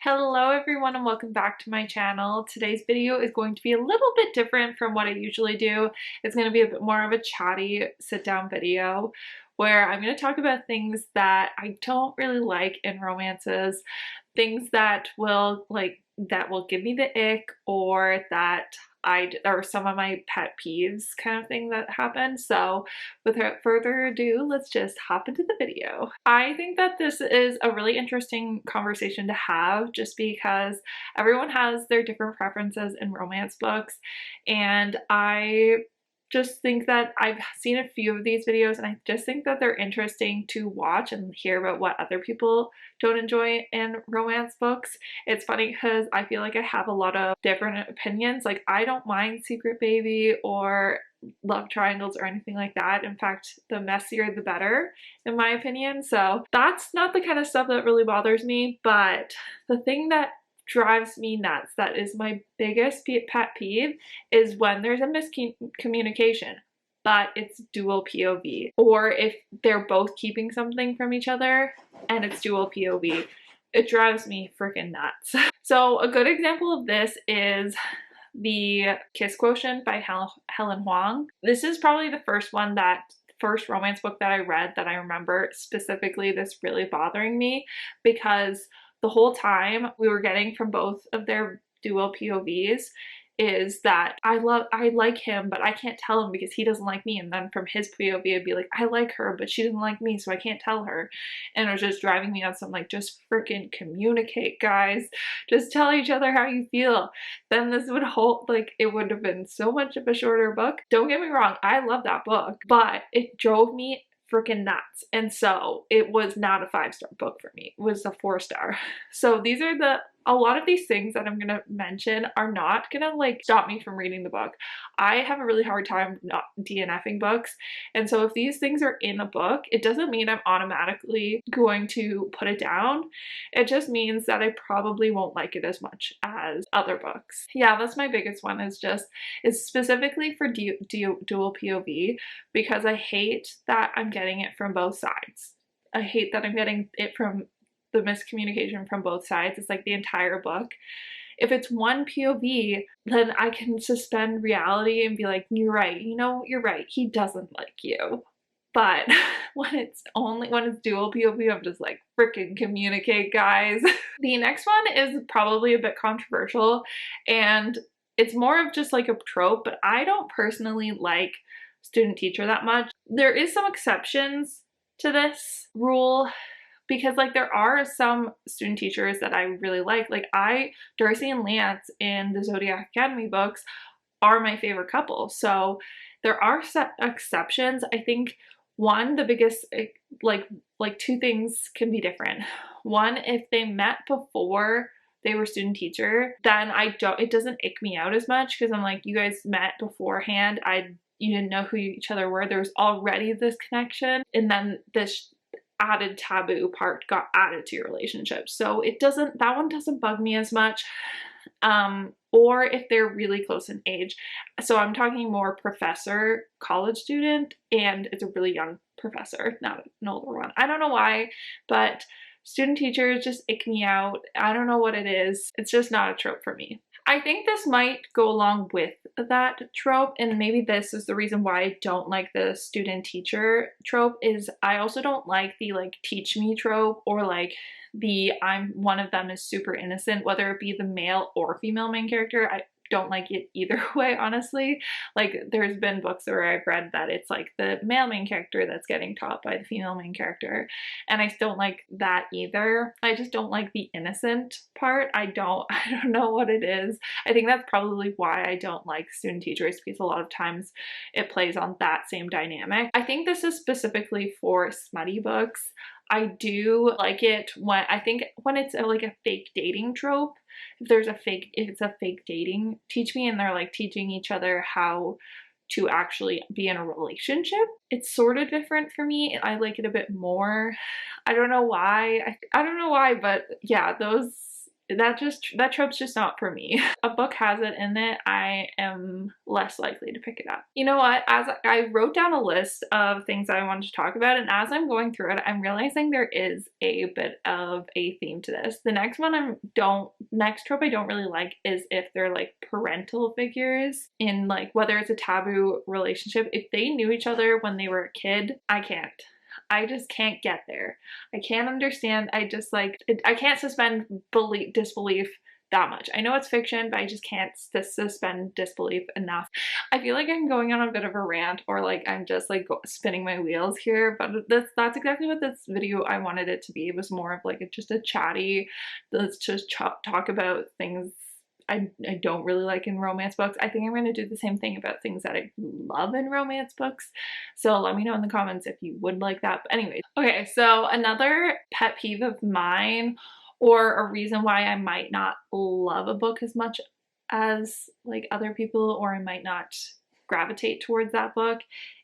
Hello everyone and welcome back to my channel. Today's video is going to be a little bit different from what I usually do. It's going to be a bit more of a chatty sit down video where I'm going to talk about things that I don't really like in romances, things that will give me the ick or that or some of my pet peeves kind of thing that happen. So without further ado, let's just hop into the video. I think that this is a really interesting conversation to have just because everyone has their different preferences in romance books, and I just think that I've seen a few of these videos and I just think that they're interesting to watch and hear about what other people don't enjoy in romance books. It's funny because I feel like I have a lot of different opinions. Like, I don't mind Secret Baby or love triangles or anything like that. In fact, the messier the better, in my opinion. So that's not the kind of stuff that really bothers me, but the thing that drives me nuts, that is my biggest pet peeve, is when there's a miscommunication but it's dual POV, or if they're both keeping something from each other and it's dual POV. It drives me freaking nuts. So a good example of this is the Kiss Quotient by Helen Huang. This is probably the first romance book that I read that I remember specifically this really bothering me, because the whole time we were getting from both of their dual POVs is that I like him, but I can't tell him because he doesn't like me. And then from his POV, it'd be like, I like her, but she doesn't like me, so I can't tell her. And it was just driving me nuts. I'm like, just freaking communicate, guys. Just tell each other how you feel. Then this would it would have been so much of a shorter book. Don't get me wrong, I love that book, but it drove me freaking nuts. And so it was not a 5-star book for me. It was a 4-star. So these are a lot of these things that I'm gonna mention are not gonna stop me from reading the book. I have a really hard time not DNFing books, and so if these things are in a book, it doesn't mean I'm automatically going to put it down. It just means that I probably won't like it as much as other books. Yeah, that's my biggest one, is specifically for dual POV, because I hate that I'm getting it from both sides. I hate that I'm getting it from the miscommunication from both sides. It's like the entire book. If it's one POV, then I can suspend reality and be like, you're right, you're right, he doesn't like you. But when it's dual POV, I'm just like, freaking communicate, guys. The next one is probably a bit controversial, and it's more of just like a trope, but I don't personally like student teacher that much. There is some exceptions to this rule, because there are some student teachers that I really like. Darcy and Lance in the Zodiac Academy books are my favorite couple. So there are exceptions. I think the biggest, two things can be different. One, if they met before they were student teacher, then it doesn't ick me out as much, because I'm like, you guys met beforehand. You didn't know who each other were. There was already this connection, and then this added taboo part got added to your relationship. So that one doesn't bug me as much. Or if they're really close in age. So I'm talking more professor, college student, and it's a really young professor, not an older one. I don't know why, but student teachers just ick me out. I don't know what it is. It's just not a trope for me. I think this might go along with that trope, and maybe this is the reason why I don't like the student teacher trope, is I also don't like the teach me trope, or I'm one of them is super innocent, whether it be the male or female main character. I don't like it either way, honestly. There's been books where I've read that it's the male main character that's getting taught by the female main character, and I don't like that either. I just don't like the innocent part. I don't know what it is. I think that's probably why I don't like student teachers, because a lot of times it plays on that same dynamic. I think this is specifically for smutty books. I do like it when it's a fake dating trope. If it's a fake dating teach me, and they're teaching each other how to actually be in a relationship, it's sort of different for me. I like it a bit more. I don't know why. I don't know why, but yeah, those that trope's just not for me. A book has it in it, I am less likely to pick it up. You know what, as I wrote down a list of things that I wanted to talk about, and as I'm going through it, I'm realizing there is a bit of a theme to this. The next one next trope I don't really like is if they're like parental figures in like, whether it's a taboo relationship. If they knew each other when they were a kid, I just can't get there. I can't understand. I just like, I can't suspend disbelief that much. I know it's fiction, but I just can't suspend disbelief enough. I feel like I'm going on a bit of a rant, or like I'm just like spinning my wheels here, but that's exactly what this video I wanted it to be. It was more of like just a chatty, let's just talk about things I don't really like in romance books. I think I'm going to do the same thing about things that I love in romance books. So let me know in the comments if you would like that. But anyways, okay, so another pet peeve of mine, or a reason why I might not love a book as much as like other people, or I might not gravitate towards that book,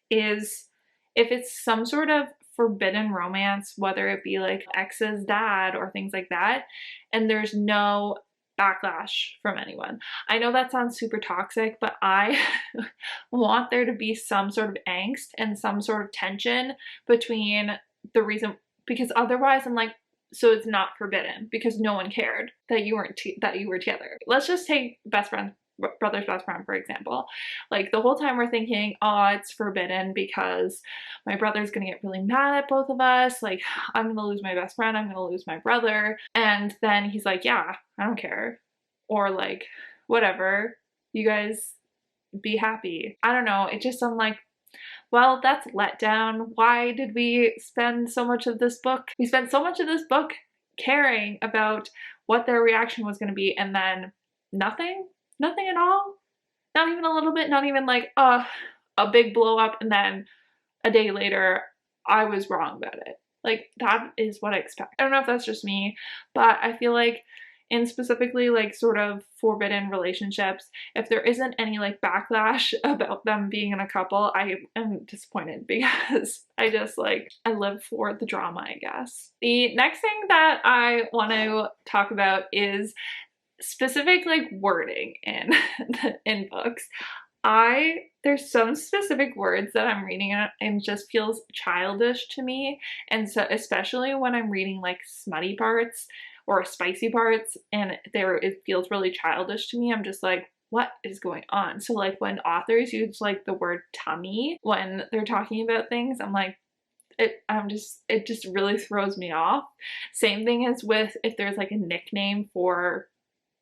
is if it's some sort of forbidden romance, whether it be like ex's dad or things like that, and there's no backlash from anyone. I know that sounds super toxic, but I want there to be some sort of angst and some sort of tension between the reason, because otherwise I'm like, so it's not forbidden because no one cared that you were together. Let's just take brother's best friend, for example. Like the whole time we're thinking, oh, it's forbidden because my brother's gonna get really mad at both of us. Like, I'm gonna lose my best friend, I'm gonna lose my brother. And then he's like, yeah, I don't care. Or like, whatever, you guys be happy. I don't know. It just, I'm like, well, that's letdown. Why did we spend so much of this book? We spent so much of this book caring about what their reaction was going to be, and then nothing? Nothing at all? Not even a little bit? Not even like, a big blow up and then a day later, I was wrong about it. Like, that is what I expect. I don't know if that's just me, but I feel like in specifically like sort of forbidden relationships, if there isn't any like backlash about them being in a couple, I am disappointed, because I just like, I live for the drama, I guess. The next thing that I want to talk about is specific like wording in books. There's some specific words that I'm reading and just feels childish to me, and so especially when I'm reading like smutty parts or spicy parts, and it feels really childish to me. I'm just like, what is going on? So like when authors use like the word tummy when they're talking about things, I'm like, it just really throws me off. Same thing as with if there's like a nickname for,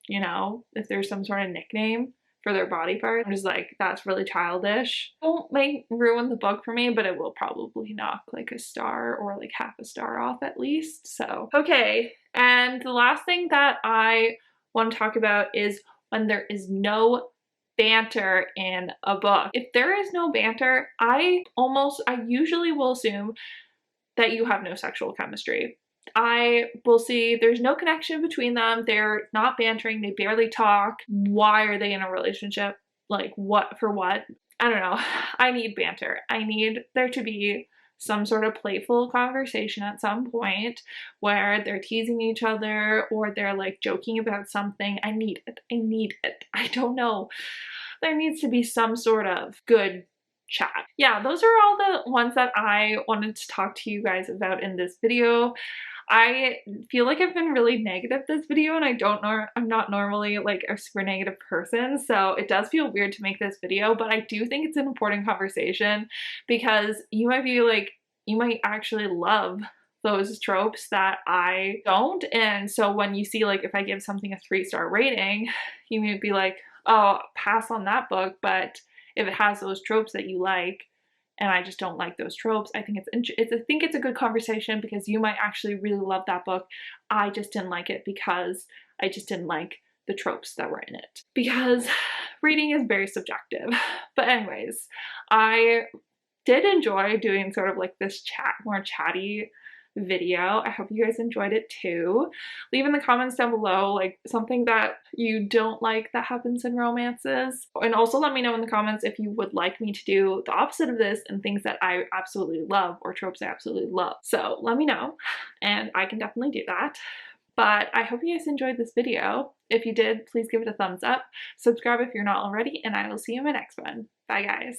you know, if there's some sort of nickname for their body part, I'm just like, that's really childish. It won't ruin the book for me, but it will probably knock like a star or like half a star off at least. So okay, and the last thing that I want to talk about is when there is no banter in a book. If there is no banter, I usually will assume that you have no sexual chemistry. I will see there's no connection between them. They're not bantering. They barely talk. Why are they in a relationship? Like, what for what? I don't know. I need banter. I need there to be some sort of playful conversation at some point where they're teasing each other or they're like joking about something. I need it. I need it. I don't know. There needs to be some sort of good chat. Yeah, those are all the ones that I wanted to talk to you guys about in this video. I feel like I've been really negative this video, and I'm not normally like a super negative person, so it does feel weird to make this video, but I do think it's an important conversation, because you might actually love those tropes that I don't. And so when you see like if I give something a 3-star rating, you may be like, oh, pass on that book, but if it has those tropes that you like, and I just don't like those tropes, I think it's a good conversation, because you might actually really love that book. I just didn't like it because I just didn't like the tropes that were in it, because reading is very subjective. But anyways, I did enjoy doing sort of like this more chatty video. I hope you guys enjoyed it too. Leave in the comments down below like something that you don't like that happens in romances, and also let me know in the comments if you would like me to do the opposite of this and things that I absolutely love or tropes I absolutely love. So let me know and I can definitely do that. But I hope you guys enjoyed this video. If you did, please give it a thumbs up. Subscribe if you're not already, and I will see you in my next one. Bye, guys.